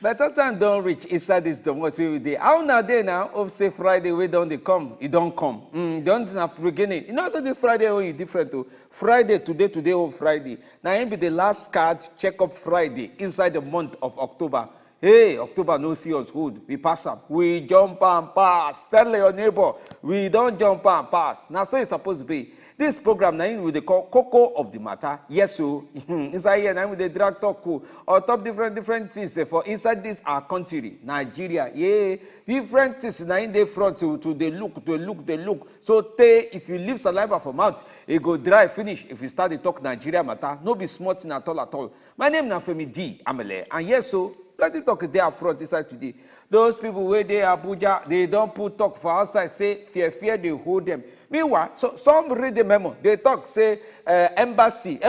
Better time don't reach inside this domot we dey. How na day now? Hope say Friday we don't dey come. It don't come. Don't have beginning. You know, so this Friday when you different to Friday today on Friday. Now it be the last card check-up Friday inside the month of October. Hey, October no see us good. We pass up. We jump and pass. Tell your neighbor, we don't jump and pass. Now so it's supposed to be. This program now we dey call Koko of the matter. Yes, so inside here now we dey drag talk or top different things for inside this our country, Nigeria. Yeah, different things now in the front to the look. So if you leave saliva from mouth, it go dry finish. If you start to talk Nigeria matter, no be smart thing at all. My name na Femi D. Amele, and yes, so plenty talk there up front inside today. Those people where they Abuja, they don't put talk for outside, say fear they hold them. Meanwhile, so some read the memo. They talk, say embassy.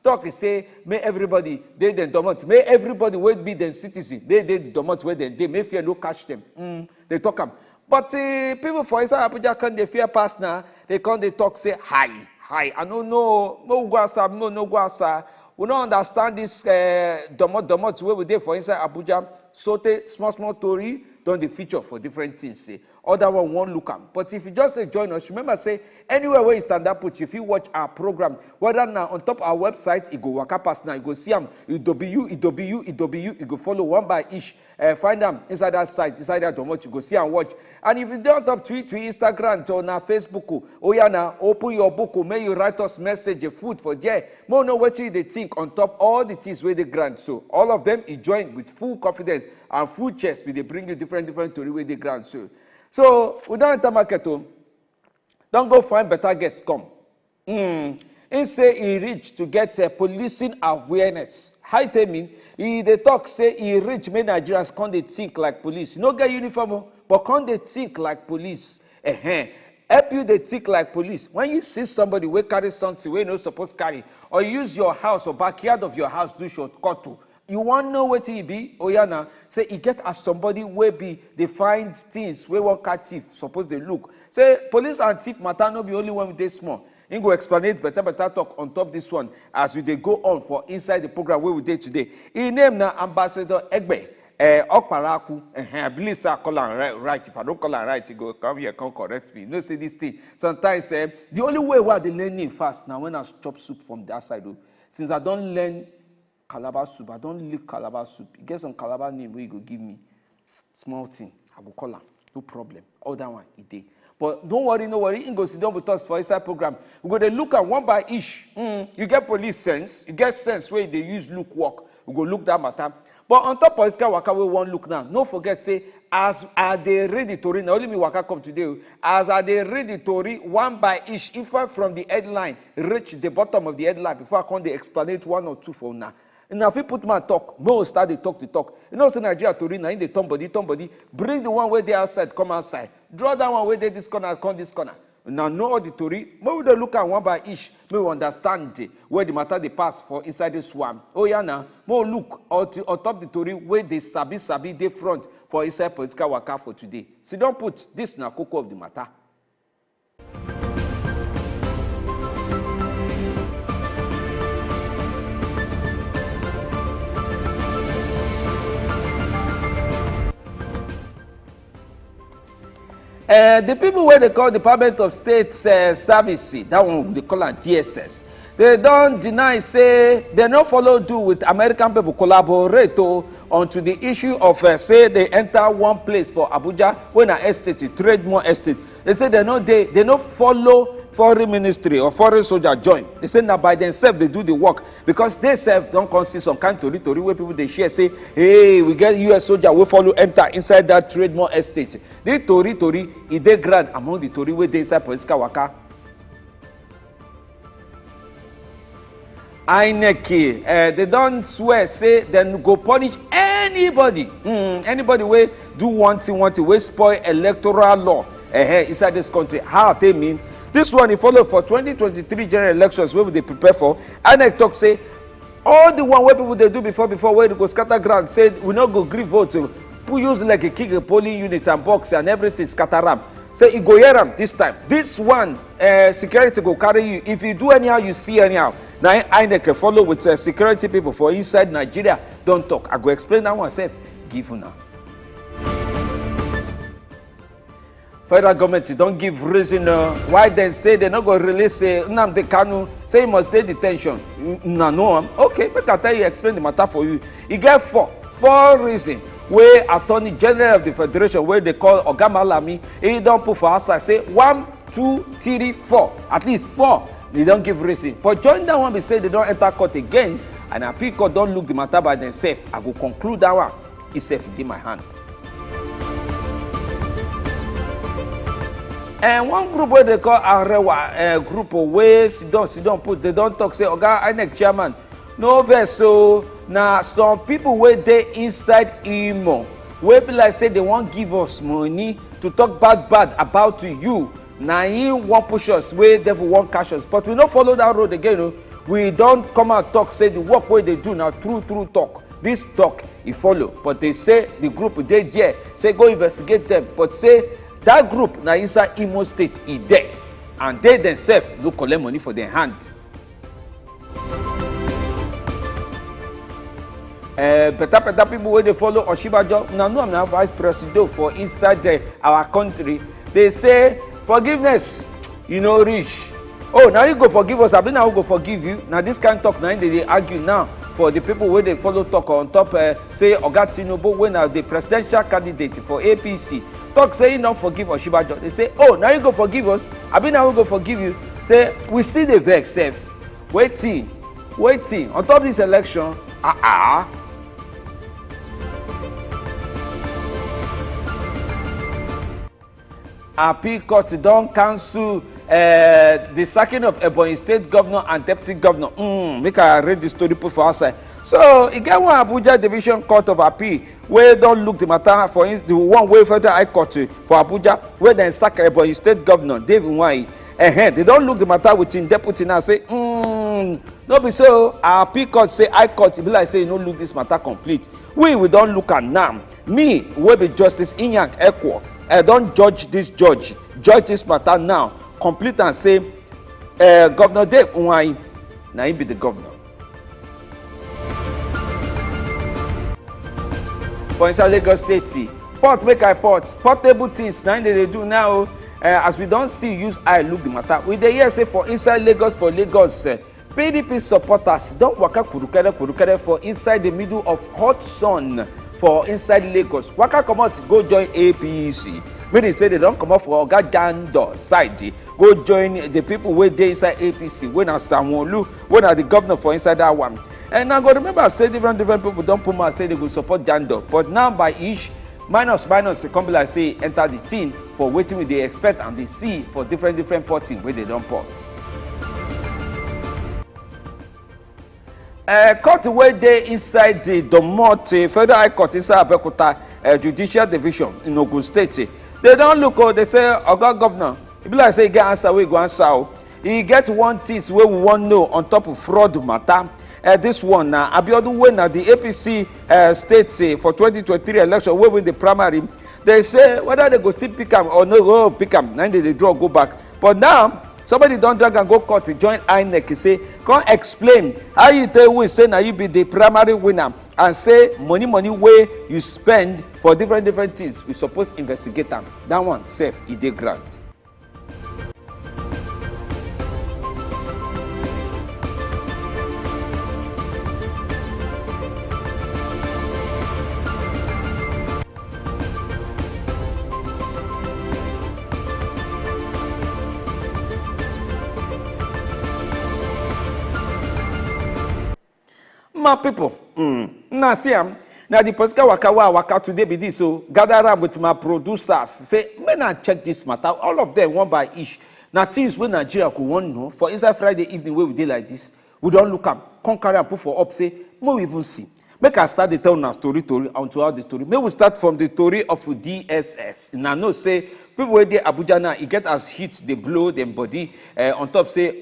Talk say, may everybody they then domot. May everybody will be the citizen. They domot where they may fear no catch them. They talk them. But people for inside Abuja can they fear pass now. They can't they talk say hi. I don't know. No go outside. No go outside. We don't understand this domot where we dey for inside Abuja. So small story don the feature for different things. Say other one won't look am. But if you just join us, remember say anywhere where you stand up, if you watch our program, whether now on top our website, you go waka pass now, you go see them, you go follow one by each. Find them inside that site, inside that domot, you go see and watch. And if you don't up tweet, Instagram, to na Facebook, oh yeah, now open your book, may you write us message, food for there. More know what you they think on top all the things where they grant. So all of them you join with full confidence and full chest, we they bring you different story where they grant. So we don't enter market home. Don't go find better guests come. He say he reach to get policing awareness. How it mean? He they talk say he reach make Nigerians can't they think like police. You no get uniform, but can't they think like police? Help you they think like police. When you see somebody will carry something where you no supposed carry, or use your house or backyard of your house do shortcut to. You want to know what he be? Oyana say he get as somebody where be they find things where one cat thief suppose they look. Say police and thief matter no be only when they small. He go explain it better talk on top this one as we they go on for inside the program where we did today. He name na Ambassador Egbe. Okparaku, I believe I call him right. If I don't call him right, he go come here, come correct me. No say this thing. Sometimes the only way where they learning fast now when I chop soup from that side, since I don't learn Calabar soup. I don't lick Calabar soup. You get some Calabar name where you go give me. Small thing. I go call him. No problem. All that one, it dey. But don't worry. You go sit down with us for inside program. We go to look at one by each. You get police sense. You get sense where they use look work. We go look that matter. But on top political waka we won't look now. No forget say as are they ready to read. Now only me waka come today. As are they ready to read one by each. If I from the headline reach the bottom of the headline before I come they explain one or two for now. And now if you put my talk, more start the talk to talk. You know, say Nigeria to read now in the turn body. Bring the one where they outside, come outside. Draw that one where they this corner, come this corner. Now no auditory. Maybe they look at one by each. Maybe we understand where the matter they pass for inside this one. Oh yeah, now more look on top the story where they sabi they front for inside political waka for today. So don't put this na Koko of the matter. The people where they call Department of State Services, that one they call it DSS. They don't deny, say they don't follow do with American people collaborate onto the issue of say they enter one place for Abuja when an estate, trade more estate. They say they don't follow foreign ministry or foreign soldier join. They say now by themselves they do the work because they self don't consider some kind of tori where people they share say, hey, we get US soldier we follow enter inside that trade more estate. The tori is they grand among the tori where they inside political waka. INEC, they don't swear say then go punish anybody. Anybody wey do one thing wey spoil electoral law inside this country. How they mean? This one he follow for 2023 general elections where they prepare for. INEC talk say all the one where people they do before where they go scatter ground said we not go gree vote. People use like a kick a polling unit and box and everything scatter am. Say you go hear am this time. This one security go carry you. If you do anyhow, you see anyhow. Now INEC follow with security people for inside Nigeria. Don't talk. I go explain that one self. Give you now. Federal government don't give reason why they say they're not going to release Nnamdi Kanu, say he must take detention. No. Okay, but I tell you, explain the matter for you. You get four reasons where Attorney General of the Federation, where they call Oga Malami, he don't put for us, I say 1, 2, 3, 4, at least 4. They don't give reason. But join that one, they say they don't enter court again, and appeal court don't look the matter by themselves. I go conclude that one. It's safe in my hand. And one group where they call Arewa group where sit down put, they don't talk, say, Oga INEC chairman, no verse. So now some people where they inside Imo, where be like say they won't give us money to talk bad about you. Now you won't push us, where devil won't catch us. But we don't follow that road again. No? We don't come out talk, say the work where they do now, true talk. This talk, he follow. But they say the group, they there, say go investigate them. But say, that group na inside Imo State is there, and they themselves do collect money for their hand. Better people where they follow Osinbajo. Now no, I'm now vice president for inside our country. They say forgiveness, you know, rich. Oh, now you go forgive us. I mean, now go forgive you. Now this kind of talk now they argue now for the people where they follow talk on top. Say Oga Tinubu when the presidential candidate for APC. Talk say you don't forgive Osinbajo. They say, oh, now you go forgive us. I mean, now we go forgive you. Say, we still the vex safe. Waiting. On top of this election, Appeal court don't cancel the sacking of Ebonyi State Governor and Deputy Governor. Make I read the story put for outside. So, you get one Abuja Division Court of Appeal where don't look the matter for instance, the one way Federal High Court for Abuja where they sack Ebonyi State Governor David Nwai. They don't look the matter within deputy now say, no be so. Our Appeal Court say High Court, it be like say you don't look this matter complete. We don't look at now. Me, will be Justice Inyang Ekwo. I don't judge this matter now. Complete and say, Governor David Nwai, now he be the governor. For inside Lagos State, port make I portable things now they do now. As we don't see use eye look the matter. We dey hear say for inside Lagos PDP supporters don't waka kurukere for inside the middle of hot sun for inside Lagos. Waka come out go join APC. Meaning say they don't come out for Oga Jando side. Go join the people where they inside APC. When are Sanwo-Olu, when are the governor for inside that one. And I go remember I say different people don't put my say they go support Jando. But now by each minus they come like say enter the team for waiting with they expect and they see for different potting where they don't pot. Court where they inside the Domot Federal High Court inside Abeokuta Judicial Division in Ogun State. They don't look they say Oga Governor. It be like say get answer we go answer. He get one thing where we want know on top of fraud matter. This one now, Abiodun when the APC state for 2023 election, where win the primary, they say whether they go still pick them or no go pick them, then they draw go back. But now somebody don't drag and go court to join INEC. Say, come explain how you tell we say now you be the primary winner and say money where you spend for different things. We supposed to investigate them. That one safe, it dey grant. My people, now see now the political waka today be this, so gather up with my producers, say, when I check this matter, all of them one by each. Now things when Nigeria could want know, for inside Friday evening where we did like this, we don't look up, conquer and put for up, say, we even see. Make I start the tell now story and throughout the story. May we start from the story of DSS. Now no say, people where they Abuja now, it get as hit, they blow them body, on top say,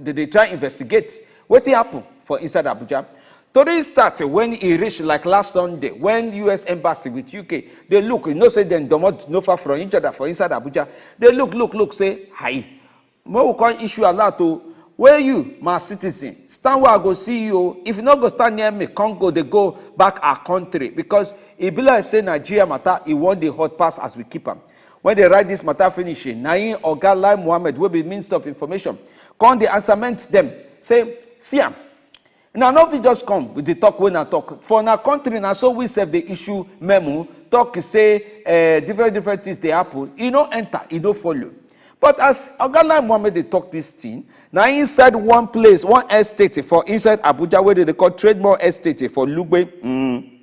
they try investigate. What happened for inside Abuja? Story started when he reached like last Sunday, when U.S. Embassy with UK, they look, you know, say them don't no far from each other for inside Abuja. They look, say, hi. More we can issue a lot to where you, my citizen, stand where I go see you. If you not go stand near me, Congo, they go back our country. Because it be like say Nigeria matter, it won the hot pass as we keep them. When they write this matter finishing, Naim Oga Lai Mohammed will be Minister of Information. Come the answerment them. Say, see am. Now, not we just come with the talk when I talk. For our country, now so we serve the issue memo, talk say different things they happen. You don't enter, you don't follow. But as Oga Lai Mohammed they talk this thing, now inside one place, one estate for inside Abuja, where they call Trademore Estate for Lugbe.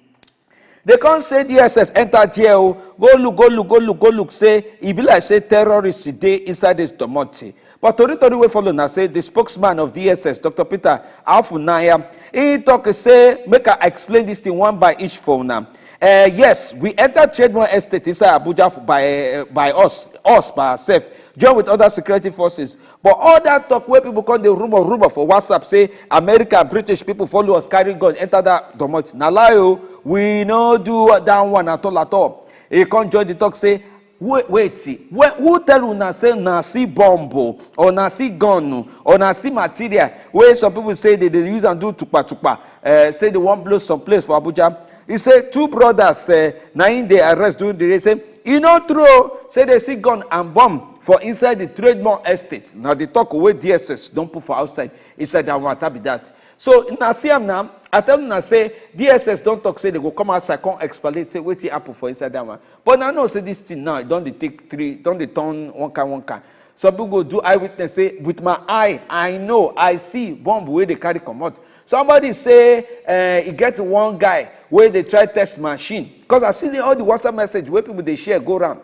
They can't say DSS entered here. Go look. Say, it be like say terrorists today inside this domoti. But Tori we follow now say the spokesman of DSS, Dr. Peter Alfunaya, he talk say, make I explain this thing one by each phone now. Yes, we entered Trademore Estate inside Abuja by us by ourselves, joined with other security forces. But all that talk where people call the rumor for WhatsApp say America, British people follow us, carry gun, enter that domot. Now lie, we no do that one at all. He can't join the talk say, wait, who tell you na say na see bomb or na see gun or na see material where some people say they use and do tukpa, say they want blow some place for Abuja. He say two brothers na in they arrest during the day. Say you know true. Say they see gun and bomb for inside the Trademore Estate. Now they talk away DSS don't put for outside inside that water be that. So na see am now. I tell them now say DSS don't talk say they go come outside come explain say wetin happen for inside that one. But I know say this thing now don't they take three, don't they turn one kind. Some people go do eyewitness say with my eye I know I see bomb where they carry come out. Somebody say he gets one guy where they try test machine. Because I see all the WhatsApp message where people they share go around.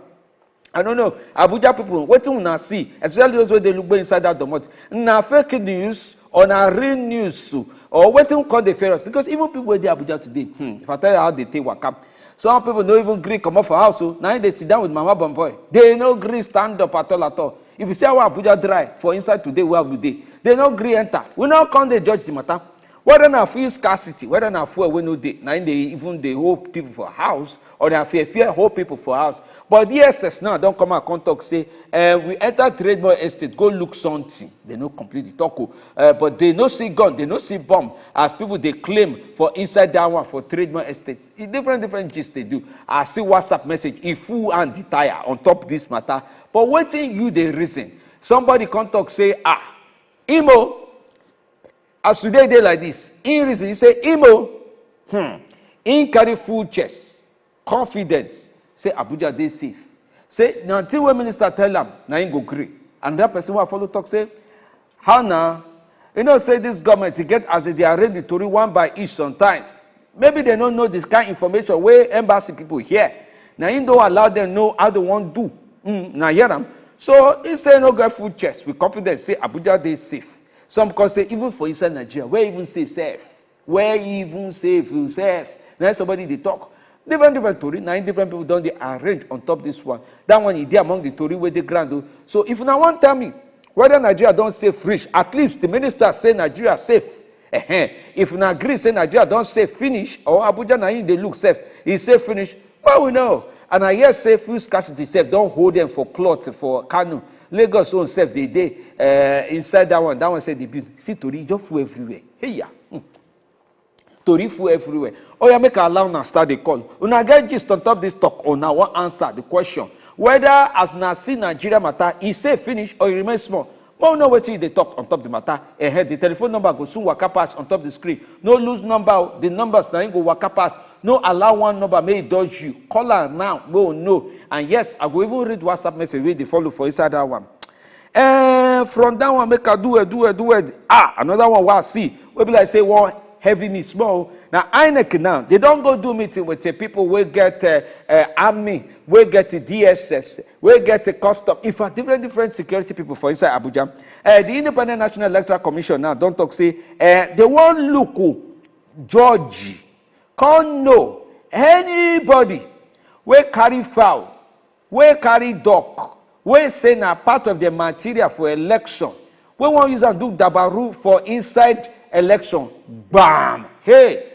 I don't know. Abuja people, what you wanna see, especially those where they look inside that domot. Na fake news or na real news or what you call the ferrous. Because even people where they Abuja today, if I tell you how they take waka, some people don't even agree come off a house. So now they sit down with Mama Bomboy. They no agree stand up at all. If you see how Abuja dry for inside today, where do they no agree enter. We now come they judge the matter. Whether na fuel scarcity, whether na fuel we no dey, now they even they hold people for house or they fear hold people for house. But DSS now don't come and talk say we enter Trademore Estate, go look something. They no complete the talk, but they no see gun, they no see bomb as people they claim for inside that one for Trademore Estate. It's different gist they do. I see WhatsApp message, if full and the tire on top this matter. But waiting you the reason. Somebody can talk say Imo. As today they like this, in reason, he say, Imo, in carry full chest, confidence, say Abuja they safe. Say, now until when minister tell them, now he go agree. And that person will follow talk say, how now? You know, say this government, to get as they are ready to read one by each sometimes. Maybe they don't know this kind of information where embassy people here. Now he don't allow them know how they want to do. Now hear them. So he say no get full chest with confidence, say Abuja they safe. Some can say even for inside Nigeria, where even safe? Where even safe? Now somebody they talk. Different Tory, 9 different people don't they arrange on top this one. That one is there among the Tory where they grant. So if you now want to tell me whether Nigeria don't safe rich, at least the minister say Nigeria safe. If you agree say Nigeria don't say finish or Abuja na they look safe, he say finish. Well we know. And I hear say fuel scarcity safe don't hold them for cloth for Kano. Lagos own self they inside that one. That one said the build. See Tori just full everywhere. Hey ya. Tori full everywhere. Oh yeah, make allow now start the call. Una get gist on top this talk or now one answer the question. Whether as na see Nigeria matter, he say finish or he remain small. But know what they talk on top the matter. Ahead the telephone number go soon waka pass on top the screen. No lose number. The numbers now go waka pass. No allow one number may dodge you. Call her now. No. And yes, I go even read WhatsApp message where they follow for inside that one. From that one make I do it. Another one what I see. We be like say one heavy me small. Now INEC now they don't go do meeting with the people we get army, we get the DSS, we get the custom. In fact, different security people for inside Abuja. The Independent National Electoral Commission now don't talk say they won't look George. Can't know anybody we carry foul, we carry dog, we say na part of the material for election. We want use and do dabaru for inside election. Bam! Hey,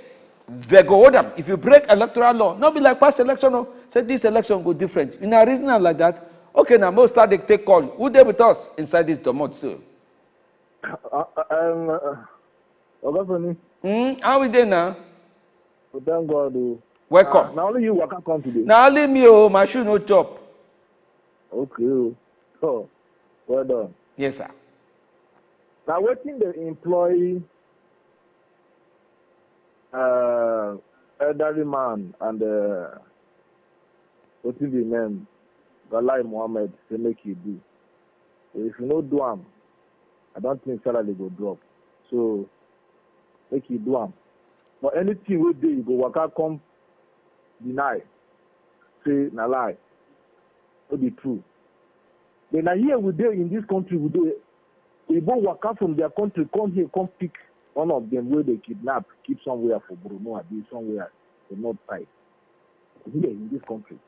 they go hold them. If you break electoral law, not be like past election. No, say this election go different. In a reason like that, okay, now most start they take call. Who there with us inside this domot? So How we there now? Thank God. Welcome. Now only you work come today. Now only me, oh, my shoe no chop. Okay. So, well done. Yes, sir. Now, waiting the employee, elderly man and waiting the name, Galai Mohammed, say make you do. So if you no do am, I don't think salary go drop. So, make you do am. But anything we do, you go work come deny, say na lie, no be true. Then here we do in this country, we do we go work out from their country, come here, come pick one of them where they kidnap, keep somewhere for Bruno, or be somewhere the north side. Here in this country,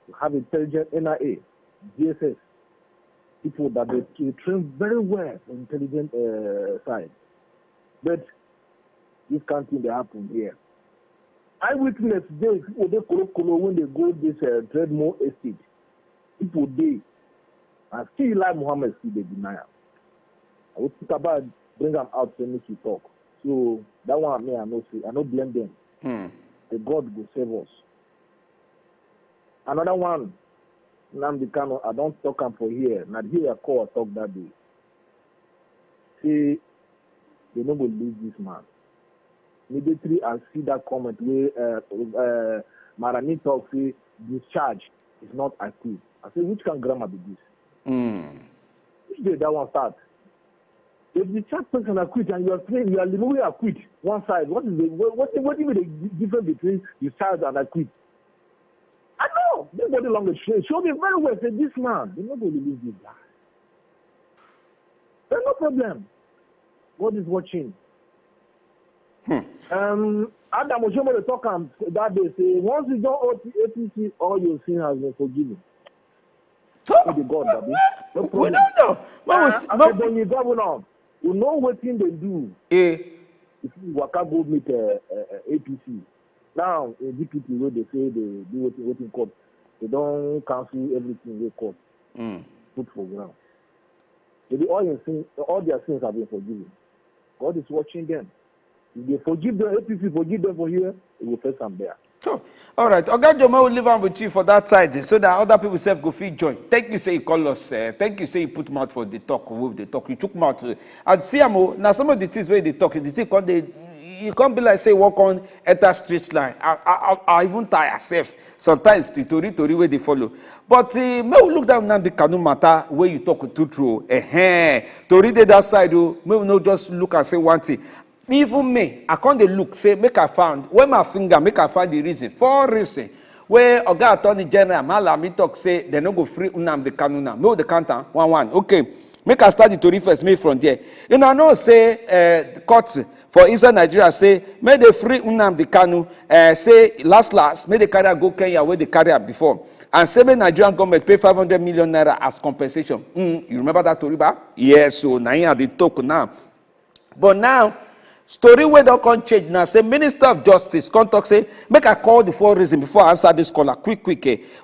you have intelligent NIA, GSS, people that they train very well on intelligent side. But this can't thing that happen here. Eyewitness they people they kolo when they go this Dreadmore estate. People they and still like Muhammad still they deny. I will think about bring them out to make you talk. So that one me I know say I don't blame them. The God will save us. Another one, Nnamdi Kano, I don't talk him for here. Not here I call talk that day. See, they don't believe this man. Immediately I see that comment where Marani talk say discharge is not acquit. I say which kind of grammar be this? Which day that one start? If the discharge person acquit and you are saying you are removing acquit one side, what is the difference between discharge and acquit? I know this body language show me very well. Say this man, you not going to believe this guy. There's no problem. God is watching. Adam Oshomo talk that day say once you don't APC, all your sin has been forgiven. Oh, the God, Daddy. No problem. We don't know. As a Bonny governor, you know what thing they do. If you waka go meet APC, now a DPP where they say they do what in court, they don't cancel everything they court put for ground. Maybe all their sins have been forgiven. God is watching them. If they forgive them, APC forgive them for here, it will face them there. Sure. All right. Oga Joma will leave on with you for that side so that other people self go fit join. Thank you, say you call us. Thank you, say you put mouth for the talk. With the talk, you took mouth. And see, now some of the things where they talk, the thing called you can't be like say walk on enter straight line. I even tie yourself. Sometimes the tori where they follow. But may we look down now the Kano matter where you talk to true. Tori dey that side. May we not just look and say one thing. Even me, I can't look, say, make I found, when my finger, make I find the reason. For reason, where Oga Attorney General, Malami talk, say, they no go free Nnamdi Kanu now. No, the counter, 1-1. Okay, make I start the story first, me from there. You know, say, the court for inside Nigeria, say, may they free Nnamdi Kanu, say, last, may they carry go Kenya where they carry before. And say, may Nigerian government pay 500 million naira as compensation. You remember that, Toriba? Yes, so now you have the talk now. But now, story wey don come change now say Minister of Justice come talk say make I call the 4 reasons before I answer this caller quick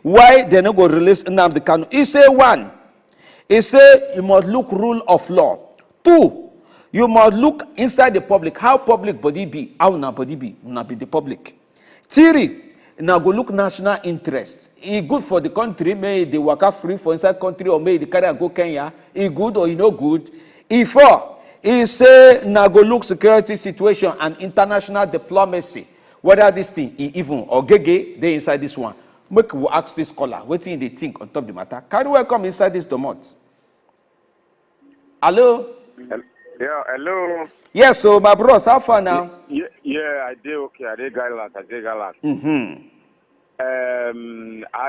why they no go release Nnamdi Kanu. He say 1, he say you must look rule of law. 2, you must look inside the public, how public body be, how una body be, una be the public. 3, now go look national interest. E good for the country, may they waka free for inside country or may they carry go Kenya. E good or e no good. E 4, he say na go look security situation and international diplomacy whether this thing even or gege dey inside this one. Make we ask this caller wetin they think on top the matter. Carry welcome inside this domot. Hello. Yeah, hello. Yes, so my bros, how far now? Yeah, I did okay. I did gallant. I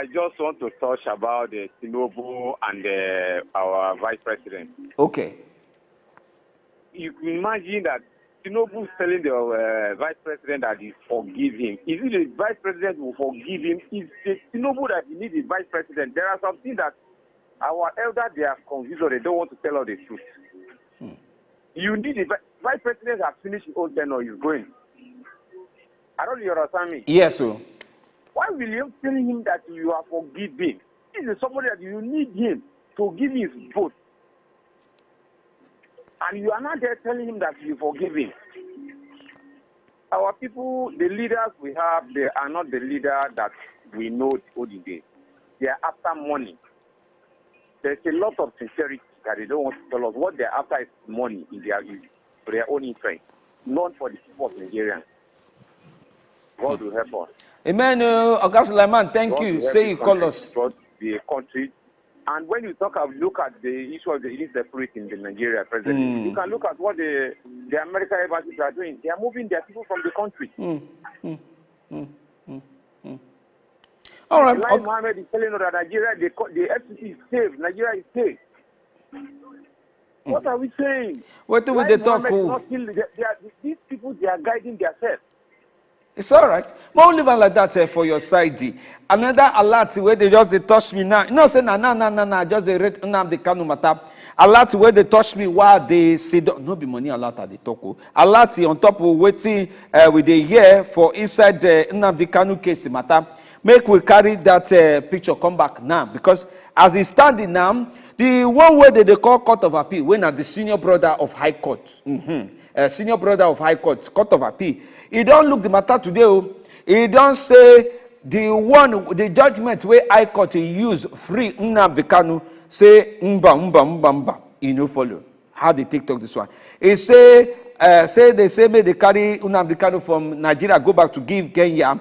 just want to touch about the Tinubu and our vice president. Okay. You can imagine that Tinubu is telling the vice president that he forgive him. Is it the vice president who forgive him? Is it Tinubu that he needs the vice president? There are some things that our elders, they are confused or they don't want to tell us the truth. You need the vice president has finished his own tenure, he's going. I don't know you understand me. Yes, sir. Why will you tell him that you are forgiving? This is somebody that you need him to give his vote. And you are not there telling him that you forgive him. Our people, the leaders we have, they are not the leader that we know olden days. They are after money. There's a lot of sincerity that they don't want to tell us. What they're after is money for their own interest, not for the people of Nigeria. God will help us. Amen. August Sulaiman, thank God you. will help Say this you call us. country, the country. And when you look at the issue of the insecurity in Nigeria presently, you can look at what the American embassies are doing. They are moving their people from the country. All right. Like Mohammed is telling us that Nigeria, the FCC is safe. Nigeria is safe. What are we saying? What do they talk? These people, they are guiding themselves. It's all right. But only one like that for your side. Another alert where they just they touch me now. You know, say nah. Just they rate the Kano matter. Alert where they touch me while they say no be money alert at the talk. Alert on top of waiting with the year for inside the Kano case matter. Make we carry that picture come back now because as he standing now, the one way they call court of appeal when at the senior brother of high court, senior brother of high court, court of appeal. He don't look the matter today. He don't say the judgment where high court use free Nnamdi Kanu say mba. He no follow. How they take talk this one? He say may they carry Nnamdi Kanu from Nigeria go back to give Kenya.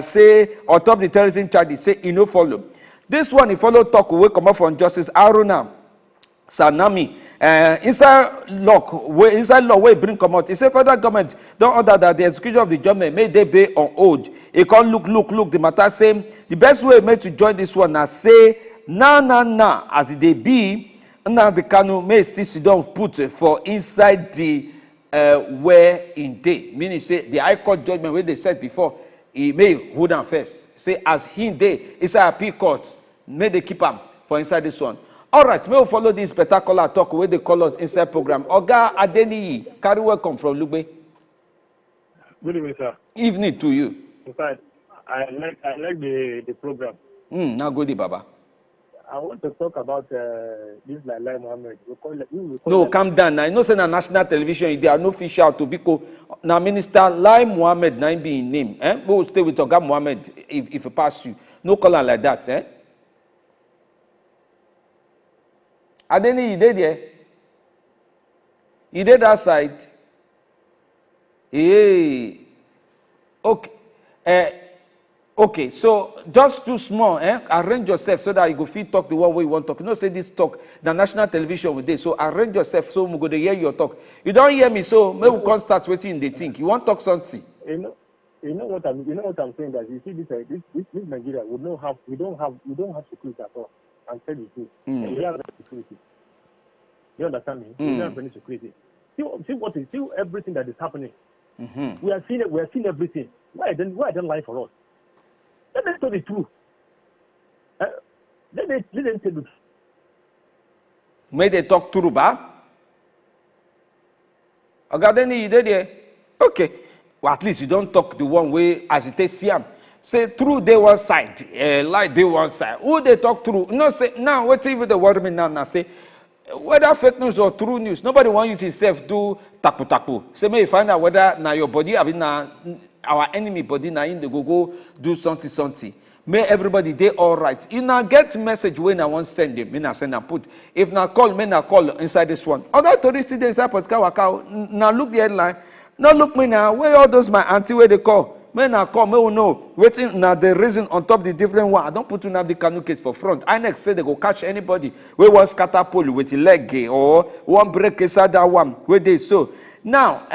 Say on top the terrorism charges, say he no follow. This one he follow talk wey come up from Justice Aruna Sanami. Inside law wey bring come out. He say federal government don order that the execution of the judgment may they be on hold. He come look the matter say the best way made to join this one na say nah as it dey be Nnamdi Kanu may still sit down put for inside the where in day. Meaning say the high court judgment wey they said before. He may hold on first. Say as he day inside appeal court, may they keep him for inside this one. All right, may we follow this spectacular talk where they call us inside program. Oga Adeniyi, carry welcome from Lugbe. Good evening, sir. Evening to you. In fact, I like the program. Now go the Baba. I want to talk about this Lai Mohammed. No, calm down. Now, you know, say na national television, there are no fish out to because now Minister Lai Mohammed now be in name. We will stay with Oga Mohammed if it pass you. No call like that. Adeni, you did there? You did that side? Hey. Okay. Okay, so just too small, arrange yourself so that you go fit talk the one way you want to talk. You know, say this talk, the national television with this, so arrange yourself so we go to hear your talk. You don't hear me, so maybe we can't start waiting in the think. You want to talk something? You know what I'm saying that you see this Nigeria we don't have security at all. I'm telling you truth. We have security. You understand me? We don't have any security. See everything that is happening. We are seeing everything. Why then lie for us? Let them tell the truth. Let them tell the truth. May they talk true, ba? Ogadeni, you did there? Okay. Well, at least you don't talk the one way as it is Siam. Say true they one side, lie they one side. Who they talk true? No, say now what even the word me now say whether fake news or true news, nobody want you to self do tapu. Say may you find out whether now your body have been our enemy body now in the go do something. May everybody they all right. You now get message when I want send them. Me now send and put. If now call, me now call inside this one. Other tourists they inside Potka Waka. Now look the headline. Now look me now. Where all those my auntie where they call? Me now call. Me will know. Waiting now the reason on top the different one. I don't put Nnamdi Kanu case for front. I next say they go catch anybody. We want scatter pole with the leg or one break inside that one. Where they so. Now,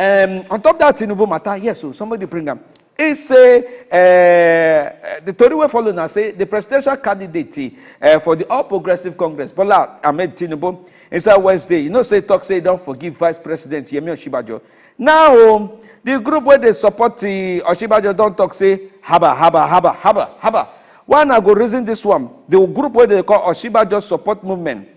on top of that Tinubu matter, yes, so somebody bring them. He say, the story we follow now say, the presidential candidate for the All Progressive Congress, Bola Tinubu, inside Wednesday, you know, say don't forgive Vice President Yemi Osinbajo. Now, the group where they support the Osinbajo don't talk, say, haba. One I go reason this one, the group where they call Osinbajo Support Movement.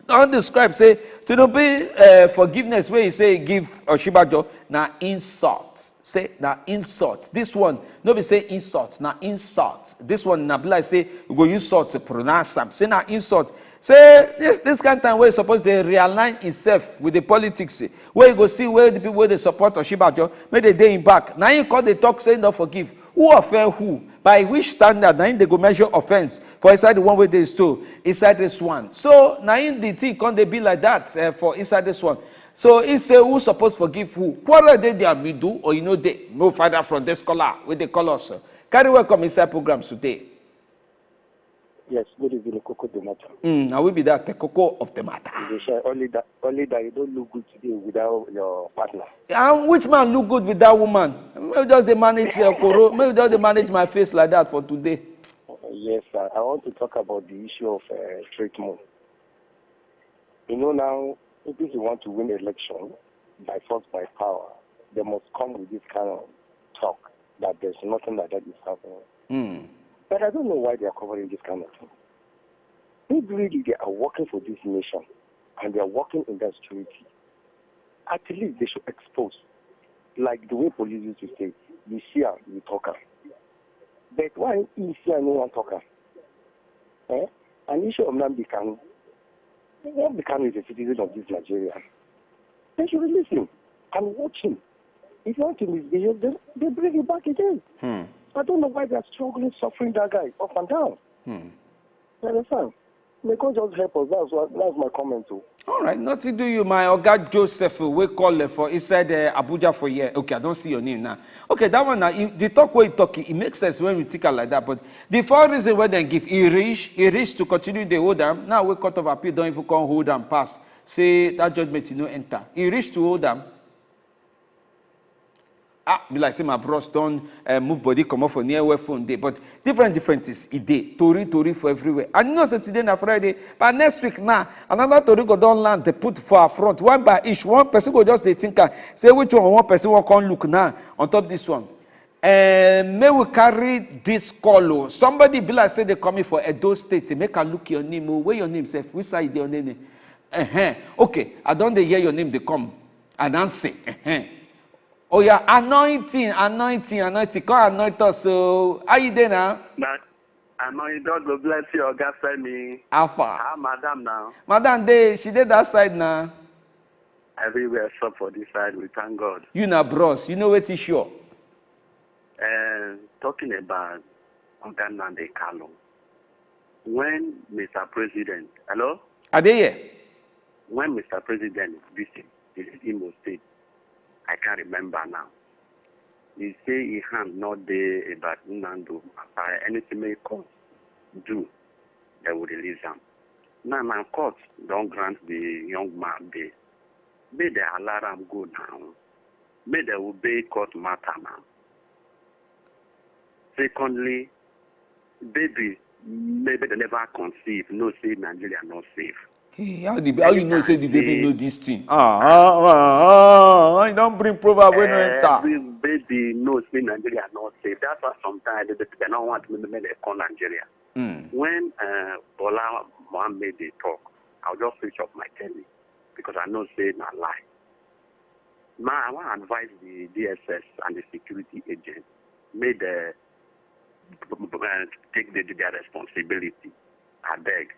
Don't describe say Tinubu forgiveness where he say give Osinbajo na insult. Say na insult. This one, no be say insult, na insult. This one na be like say you go use salt to pronounce am. Say na insult. Say this kind of time where you suppose to realign itself with the politics. Where you go see where the people where they support Osinbajo, make they dey in back. Now you call the talk say no forgive. Who offend who? By which standard? Now they go measure offense for inside the one where they stole inside this one. So now in the thing can't they be like that for inside this one. So he say who supposed forgive who? Quarrel they their middle or you know they no father from this color with the colors. Carry welcome inside programs today. Yes, good evening, Koko the matter. I will be that the Koko of the matter. Only that you don't look good today without your partner. And which man look good with that woman? Maybe just they manage maybe just they manage my face like that for today. Yes, sir. I want to talk about the issue of treatment. You know now, if you want to win election by force, by power, they must come with this kind of talk that there's nothing like that is happening. But I don't know why they are covering this kind of thing. If really they are working for this nation and they are working in that security, at least they should expose. Like the way police used to say, you see her, you talk her. But why you see her, no one talk her? An issue of Nnamdi Kanu. Nnamdi Kanu is a citizen of this Nigeria. They should release him and watch him. If you want to misbehave, they bring him back again. I don't know why they are struggling, suffering that guy up and down. You understand? May God just help us. That's my comment too. All right, nothing do you, my Oga Joseph. We call for inside Abuja for here. Okay, I don't see your name now. Okay, that one now. The talk where you talk, it makes sense when we think like that. But the four reason why they give, he reach to continue the hold them. Now we court of appeal don't even come hold them pass. Say that judgment you no enter. He reach to hold them. Be like say my bros don't move body come off for near where phone day, but different things e dey tori for everywhere. And you know say today na Friday, but next week now another tori go don land they put for our front one by each. One person go just dey think say which one person will come look now on top this one. May we carry this call. Somebody be like say they coming for Edo State. Make a look your name. Where your name self? Which side your name? Okay, I don't hear your name. They come and answer. Oh yeah, anointing. Come anoint us. So, how you there now? Anointing, God will bless you. God send me. Alpha. Madam now. Madam, she did that side now. Everywhere except for this side, we thank God. You know, bros. You know what is sure. Talking about Ghana and Kano. When Mr. President, hello? Are they here? When Mr. President visited Imo State, I can't remember now. He say he had not there about Nando. Anything may court do, they will release him. Now court don't grant the young man bail. May the alarm go down. May they obey court matter now. Secondly, baby, maybe they never conceive. No, say Nigeria not safe. Hey, how you know say the baby know this thing? You don't bring proverb when you enter. Baby knows say Nigeria not safe. That's why sometimes they don't want to make they call Nigeria. When Bola made the talk, I'll just switch off my telly because I know say not lie. Now I want to advise the DSS and the security agents may they take their responsibility. I beg.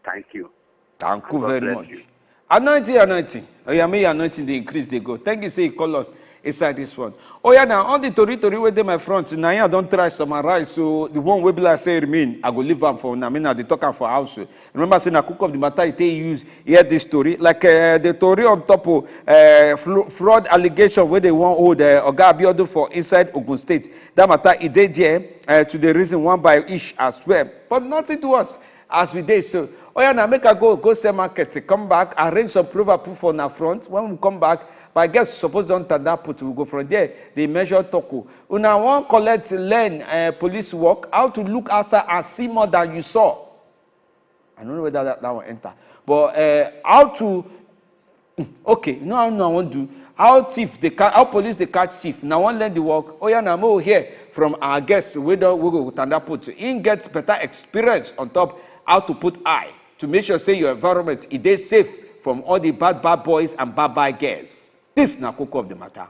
Thank you. Thank you very much. Anointing. Oh yeah, may anointing the increase they go. Thank you, say call us inside this one. Oh yeah, now on the tori where they my front. Now I don't try summarize. So the one way I say remain, I go leave them for now. I mean, they talk for house. Remember saying a cook of the matter they use here this story. Like the story on top of fraud allegation where they want hold Oga Abiodun for inside Ogun State. That matter it did there to the reason one by each as well. But nothing to us as we did so. Oh yeah, now make a go sell market, come back, arrange some proof on our front. When we come back, but I guess suppose don't turn that put, we go from there. They measure Toko. Una want collect learn police work, how to look outside and see more than you saw. I don't know whether that will enter. But how to okay, you know how I want to do. How police they catch thief. Now one learn the work. Oh yeah, now more here from our guests. We go turn that put. In gets better experience on top how to put eye to make sure say your environment is safe from all the bad boys and bad girls. This na Koko of the matter.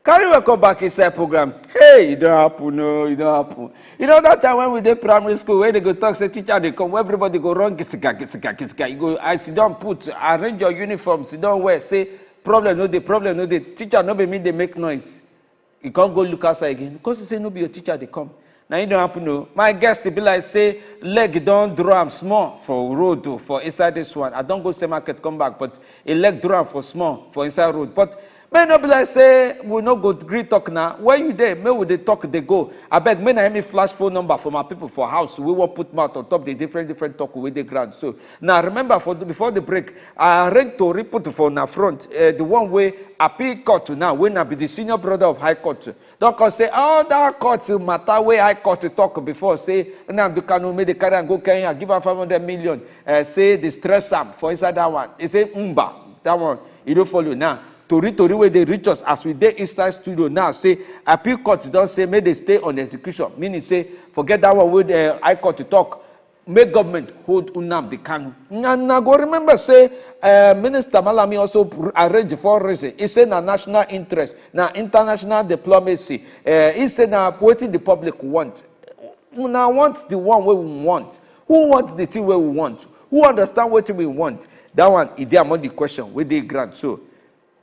Carry welcome back inside program. Hey, it don't happen, no, it don't happen. You know that time when we did primary school, where they go talk, say teacher they come, everybody go run, kisika. You go, I sit down, arrange your uniform, sit down, wear, say problem no dey. Teacher no be me they make noise. You can't go look outside again because you say no be your teacher they come. Now it don't happen, no. My guest be like say leg don't drum small for road or for inside this one. I don't go say market come back, but a leg drum for small for inside road, but. May not be like say we no go gree talk now. Where you there? May we dey talk they go. I beg may na me flash phone number for my people for house. We will put mouth on top the different talk with the ground. So now remember before the break, I arranged to put for na front the one way appeal court now. When I be the senior brother of High Court. Don't come say oh that court matter where High Court to talk before say now the Kano made the carry and go Kenya give her 500 million. Say the stress am for inside that one. They say that one you don't follow now. Tori where they reach us as we dey inside studio now say appeal court don't say may they stay on execution, meaning say forget that one with High Court to talk, make government hold Nnamdi Kanu. And go remember say Minister Malami also arrange for reason. He say na national interest, na international diplomacy. He say na wetin the public want. Now want the one way we want. Who wants the thing where we want? Who understand what we want? That one is there among the question where they grant. So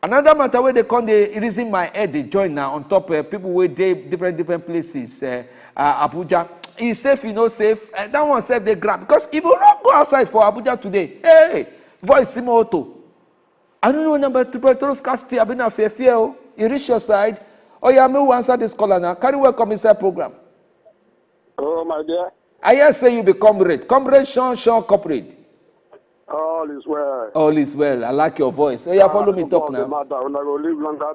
another matter where they come, the reason my head they join now on top people where they different places, Abuja. Is safe, you know safe. That one safe they grab because if you not go outside for Abuja today, hey, voice auto. I don't know number temperature scarcity. I've been a fear. You reach your side. Oh yeah, me will answer this caller now. Carry welcome inside program. Oh my dear. I hear say you be comrade, Sean corporate. All is well. All is well. I like your voice. Oh yeah, follow me talk now. When I go live longer.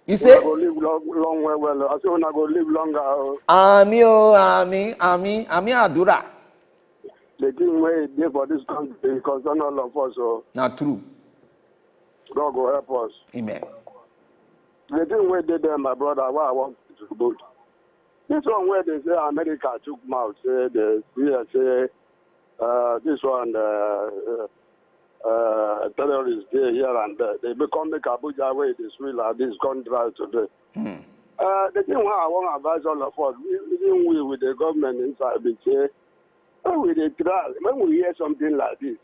You say? I go live long well. I say when I go live longer. Ami Adura. The thing where it dey for this country concern all of us. So Not true. God go help us. Amen. The thing where they there, my brother, why I want to vote. This one where they say America took mouth, say the say this one terrorists there, here and there. They become the Abuja way this will like this gone dry today. The thing why I want to advise all of us, even we with the government inside, we say, when we try, when we hear something like this,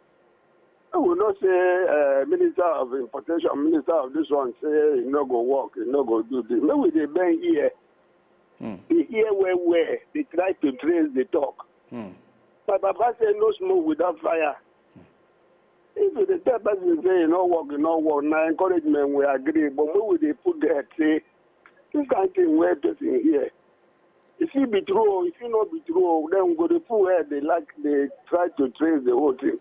I will not say Minister of Importation, Minister of this one say he no go work, he no go do this. When we they bang here, they hear where they try to trace the talk. But Baba say no smoke without fire. If the third person say no work, now encouragement we agree. But when we they put there say this kind of thing where person here. If it be true, if it not be true, then we go to put where they try to trace the whole thing.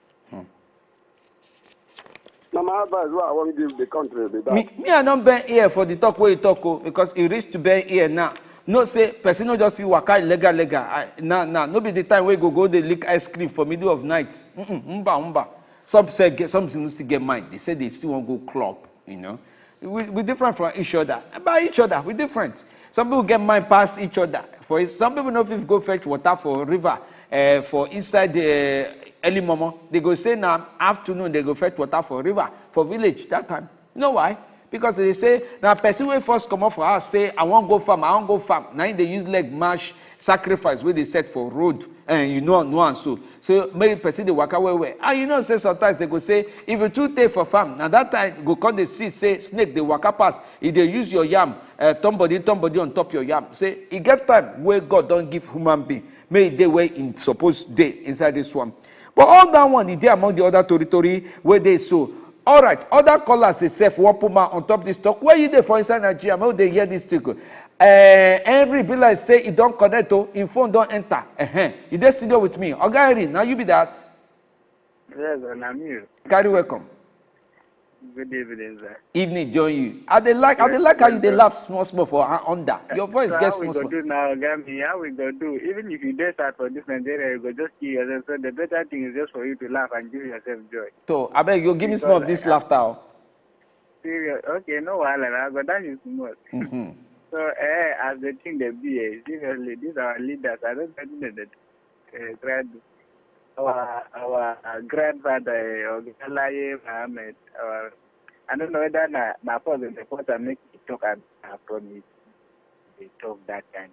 Now my advice what I want to give the country the me I don't bend ear for the talk where you talk because it reach to bend ear now. No say person no just feel waka legal. Nah. No be the time where go they lick ice cream for middle of night. Umba. Some say some still get mind. They say they still want to go club, you know. We different from each other. By each other, we different. Some people get mind past each other. For some people know if go fetch water for river, for inside the early momo, they go say now afternoon they go fetch water for river, for village that time. You know why? Because they say now person will first come up for us say I won't go farm. Now they use leg mash sacrifice where they set for road and you know no and so maybe person they walk away and you know say sometimes they go say if you too take for farm now that time go come they see say snake they waka pass if they use your yam turn body on top your yam say it get time where God don't give human being may they way in supposed day inside this one but all that one the day among the other territory where they so. All right, other callers they say for Puma on top this talk. Where you there for inside Nigeria? How they hear this talk? Henry Billa say he don't connect to, in phone don't enter. You there studio with me? Okay, Henry, now you be that. Yes, and I'm here. Carry welcome. Good evening, sir. Evening, join you. I like how you they laugh small for under. Your voice so gets how we small. Go do now, Gami? How we go do? Even if you dare start for this Nigeria, you go just kill yourself. So the better thing is just for you to laugh and give yourself joy. So I beg you, give me some of this laughter. Serious? Okay, no while but that is small. So as the thing they be, seriously, these are our leaders. I don't think that try to. Our grandfather, Ogalaye Mohammed, I don't know whether my father the first time make it talk from it. They talk that kind.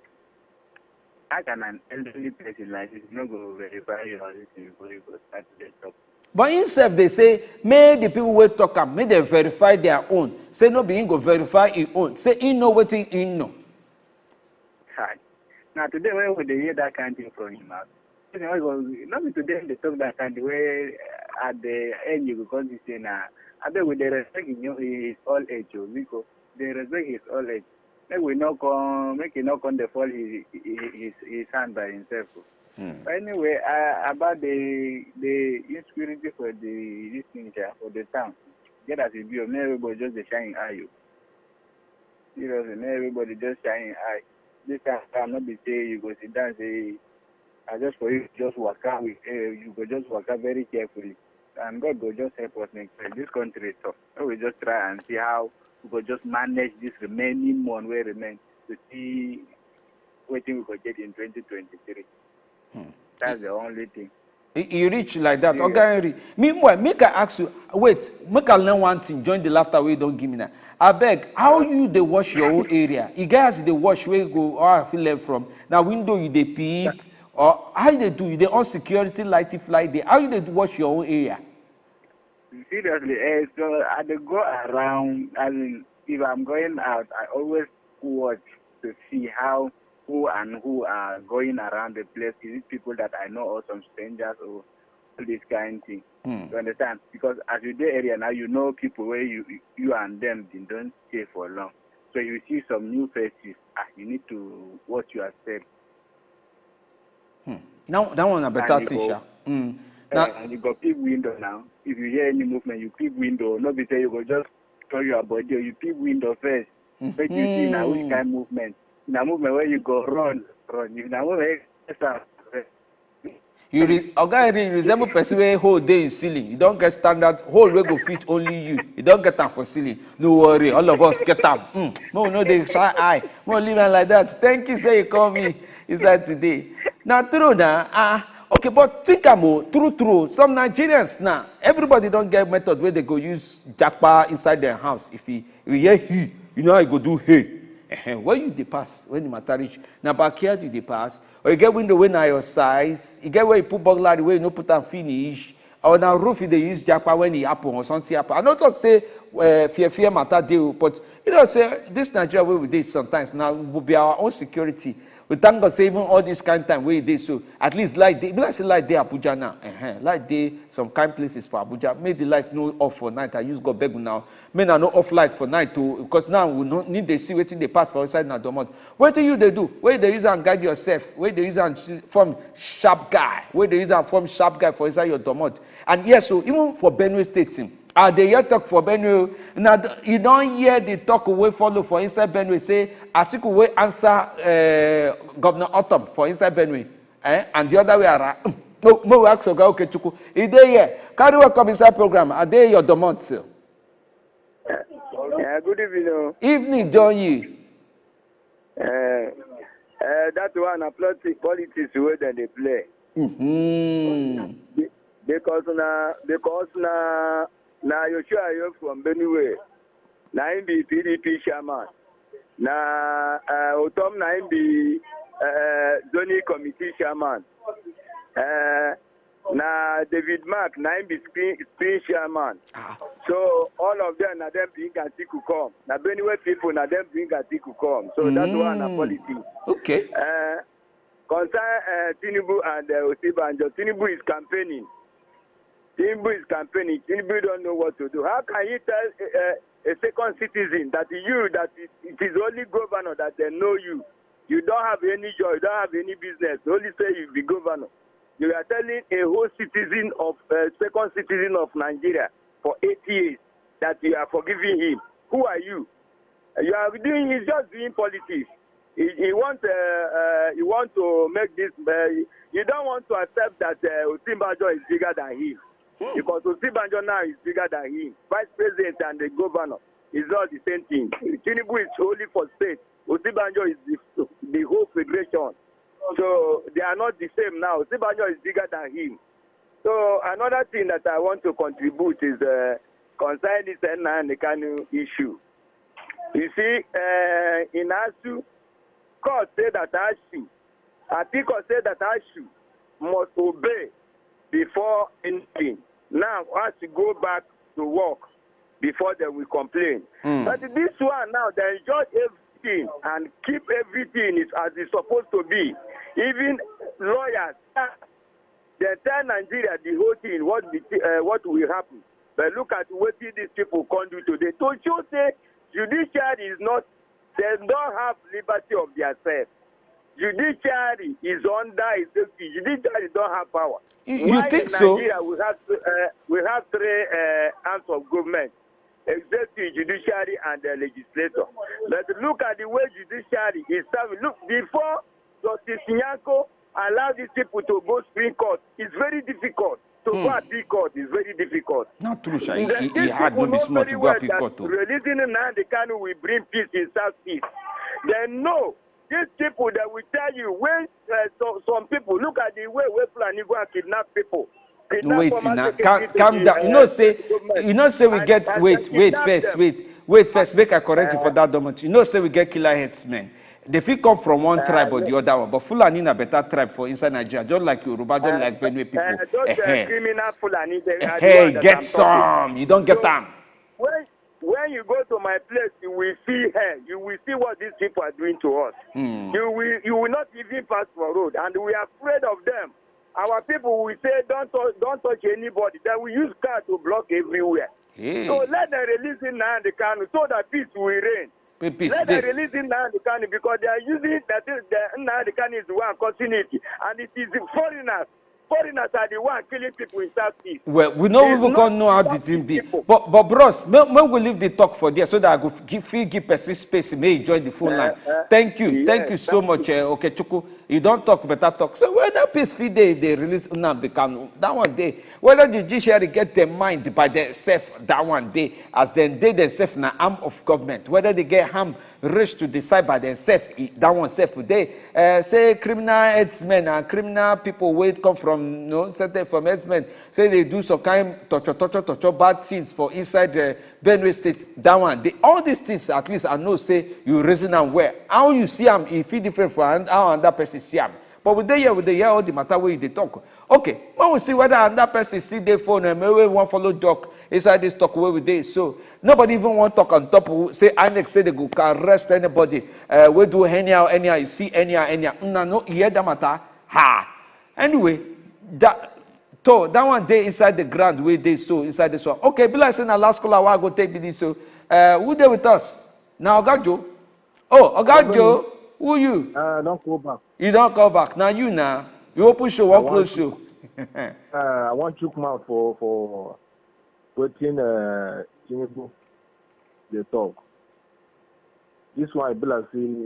How can an elderly person like this not go verify your thing before you go start to talk? But instead they say, may the people will talk and may they verify their own. Say no be go verify his own. Say he know what he know. Right. Now today where would they hear that kind of thing from him out? Not today they talk that kind of way at the end you go to say now. I bet with the respect his old age, because they respect his old age. Make we not come, make it not come the fall his hand by himself. But anyway, about the insecurity for this thing for the town. Get as it be, everybody just the shining eye. Seriously, everybody just shining eye. This time not be say you go sit down say. I just for you just work out with you go just work out very carefully. And God will just help us next time. This country is tough. So we just try and see how we could just manage this remaining month where remain to see what we could get in 2023. That's the only thing. You reach like that. Okay. Meanwhile, make I ask you, wait, make I learn one thing, join the laughter way, don't give me that. I beg, how you they wash your own area? You guys they wash where you go or I feel left from. Now window you they peep. Or how they do you? They on security light fly there. How you they wash your own area? Seriously, so I dey go around. I mean, if I'm going out, I always watch to see how who are going around the place. Is it people that I know or some strangers or all this kind of thing? You understand? Because as you do area now, you know people where you and them don't stay for long. So you see some new faces. You need to watch yourself. Now that one a better teacher. Now and you got peep window now. If you hear any movement, you peep window. Not be say you go just throw your body. Or you peep window first. Make you see now which kind of movement. Now movement where you go run. If now movement you resemble person where whole day in ceiling. You don't get standard whole way go fit only you. You don't get them for ceiling. No worry, all of us get them. No, they try eye. No leave like that. Thank you, say you call me inside today. Now true now. Okay. Okay, but think about true. Some Nigerians now, everybody don't get method where they go use japa inside their house. If you hear he, you know how you go do hey. Where you dey pass when the matter reach? Now backyard you dey pass, or you get window wey na your size, you get where you put burglary where you no put am finish, or na roof you dey use japa when e happen or something happen. I no talk say fear matter dey, but you know say this Nigeria wey we dey sometimes now will be our own security. We thank God say even all this kind of time where they so at least light day. Like say light day Abuja now. Light day some kind places for Abuja. Make the light no off for night. I use God beg now. May na no off light for night too. Because now we don't need to see waiting they pass for inside na domot. What do you they do? Where they use and guide yourself? Where they use and form sharp guy? Where they use and form sharp guy for inside your domot? And yes, so even for Benue State team. They hear talk for Benue. Now you don't hear the talk away follow for inside Benue. Say article wey answer Governor Autumn for inside Benue, and the other way around. No we ask Oga Okechukwu. He dey here. Carry welcome inside program. Are they your domot? Yeah, good evening. Evening, don't you? That one a politics where then they play. Because na Yoshua Ayo from Benue, na him be PDP chairman. Na Otom na him be zoning committee chairman. Na David Mark na him be screen chairman. So all of them na them bring Atiku come. Na Benue people na them bring Atiku come. So that one na politics. Okay. Concern Tinubu and Osinbajo. Tinubu is campaigning. Tinubu don't know what to do. How can you tell a second citizen that it is only governor that they know you? You don't have any joy, you don't have any business. They only say you be governor. You are telling a whole citizen of second citizen of Nigeria for 8 years that you are forgiving him. Who are you? You are doing. He's just doing politics. He want to make this. You don't want to accept that Osinbajo is bigger than him. Because Osinbajo now is bigger than him. Vice President and the governor is not the same thing. Tinubu is only for state. Osinbajo is the whole federation. So they are not the same now. Osinbajo is bigger than him. So another thing that I want to contribute is concerning this and the Kano issue. You see, in ASU, court said that ASU, Atiku said that ASU must obey before anything. Now has to go back to work before they will complain. But this one now, they judge everything and keep everything as it's supposed to be. Even lawyers, they tell Nigeria the whole thing, what will happen. But look at what these people can do today. So you say judiciary is not, they don't have liberty of themselves. Judiciary is under executive. Judiciary don't have power. You think so? In Nigeria, we have three arms of government: executive, judiciary, and the legislature. But look at the way judiciary is serving. Look, before Justice Nyako allowed these people to go Supreme Court, it's very difficult. To go appeal court is very difficult. Not true, Sha. He had no be smart to go appeal court. Releasing Nnamdi Kanu will bring peace in Southeast. They know. These people that will tell you when some people look at the way Fulani go and kidnap people. Wait now, calm down. You know say we get wait first. Make I correct you for that moment. You know say we get killer headsmen. They fit come from one tribe or the other one, but Fulani na better tribe for inside Nigeria, just like Yoruba, just like Benue people. Those criminal Fulani, hey, get some. You don't get them. When you go to my place, you will see her. You will see what these people are doing to us. You will not even pass for road, and we are afraid of them. Our people will say, don't touch anybody. They will use car to block everywhere. Hey. So let them release in Nnamdi Kanu so that peace will reign. Let them release in Nnamdi Kanu because they are using that Nnamdi Kanu is the one causing it, and it is the foreigners. Foreigners are the one killing people in Southeast. Well, we know we can't know how the thing be. But bros, may we leave the talk for there so that I go give person space. May join the phone line. Thank you so much. Okechukwu, you don't talk better talk. So whether peace feed they release Nnamdi Kanu, that one day. Whether the judiciary get their mind by themselves, that one day, as then they themselves na arm of government. Whether they get harm reach to decide by themselves. That one self they say criminal headsmen and criminal people wey come from certain from headsmen say they do some kind torture bad things for inside the Benue State. That one all these things at least I know say you reason am well. How you see am e fit different from how another person see am. But we dey hear all the matter wey they talk. Okay, when we see whether another person see their phone and maybe one follow talk inside this talk where we dey. So nobody even want talk on top. Say INEC say they go can arrest anybody. We do anyhow. You see anyhow. No, hear that matter. Ha. Anyway, that one day inside the ground where they so inside this one. Okay, be like saying the last caller I go take me this. So who there with us now? Ogajo. Oh, Ogajo. Who you? Don't go back. You don't come back. Now you now. You open show, one close show. I want to come out for putting Tinubu the talk. This one I be like say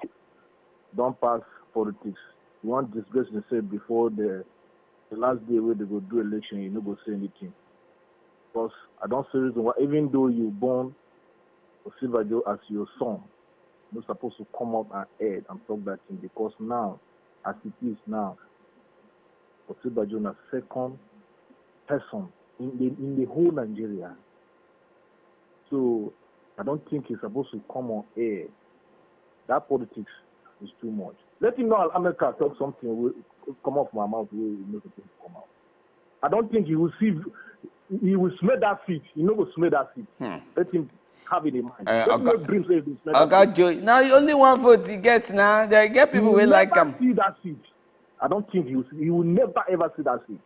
don't pass politics. You want disgrace to say before the last day where they go do election, you no go say anything. Because I don't see reason why, even though you born Osinbajo as your son, you're supposed to come out ahead and talk that thing, because now, as it is now, Osinbajo is the second person in the whole Nigeria. So I don't think he's supposed to come on air. That politics is too much. Let him know America talk something will come off my mouth where he's not supposed to come out. I don't think he will smell that seat. He will smell that seat. Let him have it in mind. Now only one vote he gets now. There get people who like him. See that seat. I don't think he will never ever see that seat.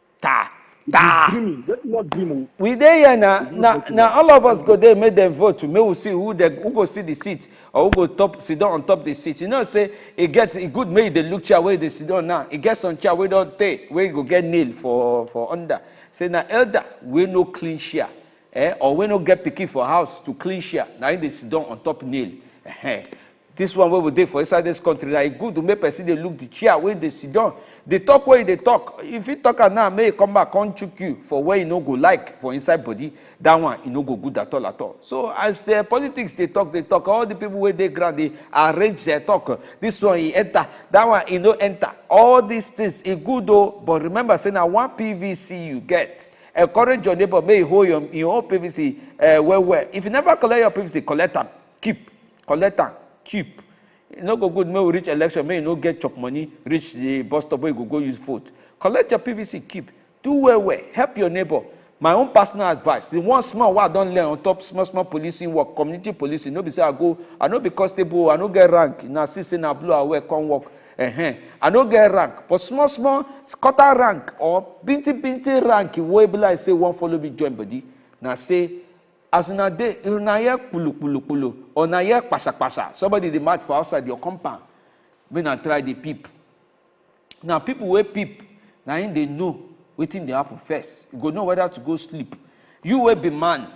Dreaming. Let him not dream. We there here now all of us go there, make them vote to. May we see who go see the seat or who go sit down on top the seat. You know, say it good make the look chair where they sit down now. It gets some chair where don't take where you go get nailed for under. Say now elder we no clean share. Or we no get picky for house to clean share. Now they sit down on top nail. This one where we dey for inside this country, like good to make person they look the chair where they sit down. They talk where they talk. If you talk now, may come back on chook you for where you no go like for inside body. That one you no go good at all. So as politics they talk. All the people where they ground they arrange their talk. This one he enter, that one he no enter. All these things is good though, but remember saying now one PVC you get. Encourage your neighbor, may hold your own PVC well. If you never collect your PVC, collect them. Collect them. Keep. You no go good, may we reach election, may you no get chop money, reach the bus stop where you go use vote. Collect your PVC, keep. Do well. Help your neighbor. My own personal advice. The one small what I don't learn on top small policing work, community policing. No be say I no be constable, I no get rank. Now see say na blue away come work. I no get rank, but small quarter rank or binti rank wey be like say one follow me join body. Now say as una dey una hear kpulu or na hear kpasa somebody dey march for outside your compound, may na try the peep. Now people wey peep na im dey know wetin dey happen first. You go know whether to go sleep. You wey be man,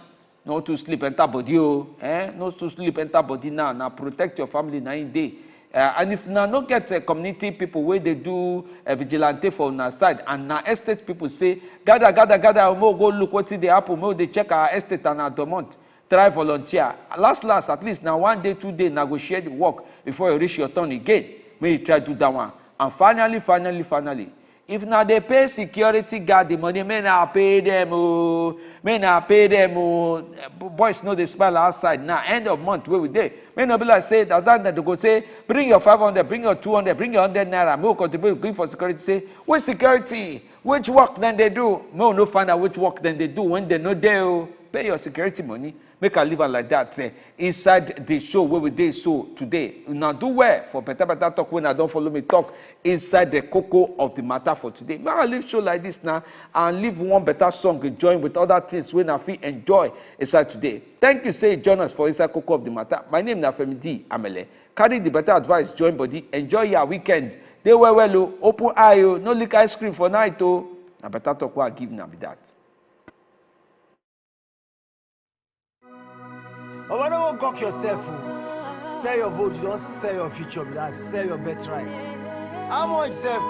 no to sleep enter body no to sleep enter body now. Now protect your family na im dey. And if now no get community people where they do vigilante for our side, and now estate people say gather, we'll go look what they happen, we'll they check our estate and our domont, try volunteer. Last, at least now 1 day, 2 days, negotiate the work before you reach your turn again. May you try to do that one. And finally, if now they pay security guard the money, may not pay them. Boys know they smile outside. Now end of month where we dey. May not be like say that they go say bring your 500, bring your 200, bring your 100 naira. May contribute going for security. Say which security? Which work then they do? May no find out which work then they do when they know they pay your security money. Make a live like that inside the show where we dey so today. Now do well for better talk when I don't follow me talk inside the Koko of the matter for today. May I leave show like this now and leave one better song to join with other things when I feel enjoy inside today. Thank you, say join us for inside Koko of the matter. My name is Femi Amele. Carry the better advice, join body, enjoy your weekend. They well, open eye, no lick ice cream for night. Now better talk what I give now be that. But when you gawk yourself, sell your vote, you don't sell your future, but that sell your birthright. How much self?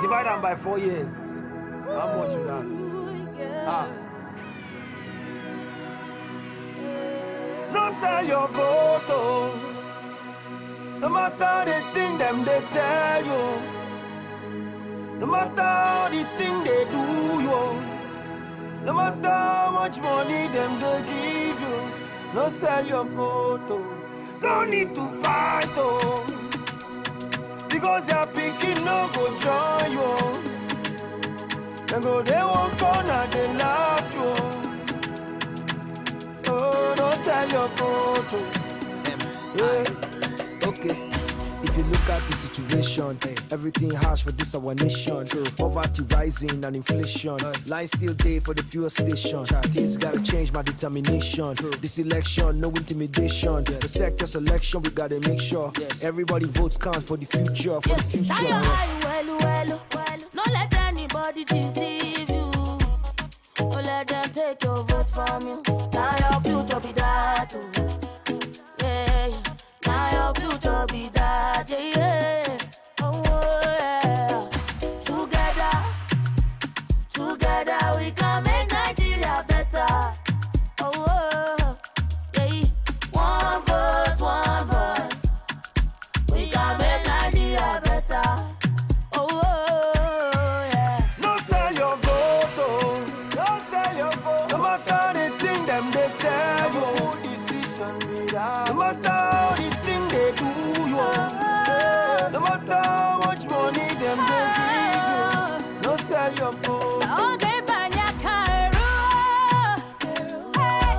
Divide them by 4 years. How much with that? No sell your vote, No matter the thing them they tell you, no matter the thing they do you, no matter how much money them they give you, no sell your photo, no need to fight oh, because your picking no go join you. They won't corner, they laugh you. Oh, don't sell your photo. Yeah. Okay. If you look at the situation, everything harsh for this our nation. Poverty rising and inflation. Line still day for the fuel station. Things gotta change, my determination. This election, no intimidation. Protect your selection, we gotta make sure everybody votes count for the future. For the future. Shine your eye, well. Don't let anybody deceive you. Don't let them take your vote from you. Now your future be that. Yeah. Now your future be that. Yeah. Oh yeah. Together we can make Nigeria better. Oh yeah. One voice. We can make Nigeria better. No matter how the thing they do you, no matter how much money them they give you, no sell your phone. Okay, banya kairu, hey,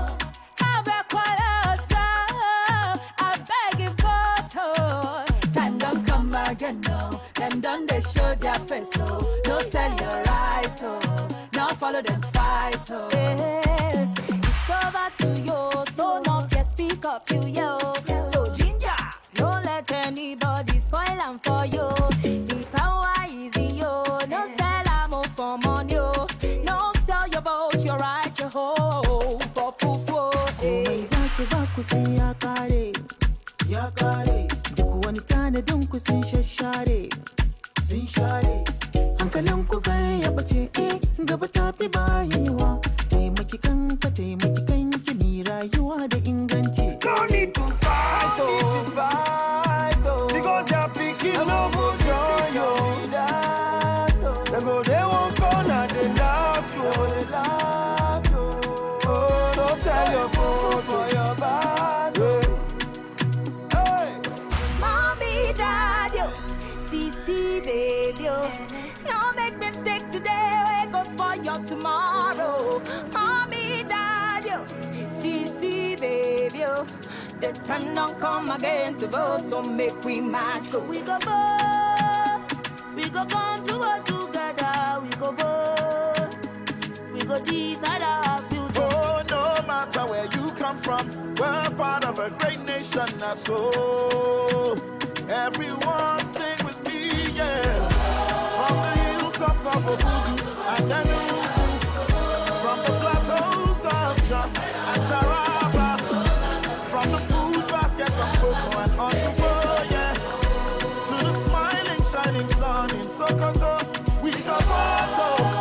kabe kwalasa, I beg you photo. Time don't come again, no. Them done they show their face, oh. No sell your right, oh. Now follow them fight, oh. Hey, it's over to you, so no fear, speak up, you yo. So ginger, don't let anybody spoil them for you. The power is in you, no sell ammo for money, no sell your boat, your right, your home for fufu. Umaizasu baku sai ya kare, duk wani tanadin ku sun shashare, hankalin ku kar ya bace, gaba tafi bayewa, taimaki kanka taimaki kanki mi rayuwa da inganci. No need to fight oh, because you're picking no go join you. They won't corner, they laugh you. Oh, don't sell your phone for your bad. Hey. Mommy, daddy, CC, baby, don't make mistake today, we go spoil your tomorrow. Mommy, daddy, CC, baby, the time don't come again to vote, so make we match. Go. We go vote, we go come to work together. We go vote, we go decide our future. Oh, no matter where you come from, we're part of a great nation. Now, so everyone sing with me, yeah. From the hilltops of Obudu and then Ubu, from the plateaus of Jos and Taraba, from the food baskets of Koko and Osinbajo, yeah, to the smiling, shining sun in Sokoto, we go vote.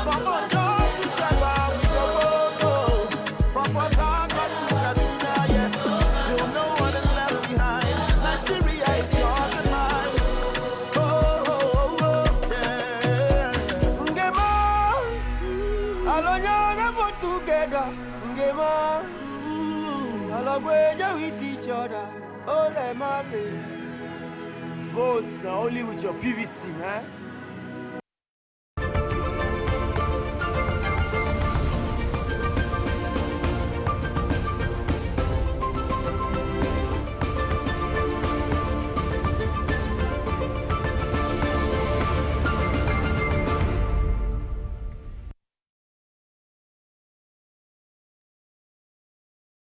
From Ondo to Jaba, we go vote. From Port Harcourt to Kaduna, yeah, till no one is left behind. Nigeria is yours and mine. Oh, yeah. Ngema, alonyana put together. Ngema, alogweja with each other. Oh, let my be. Votes are only with your PVC, man.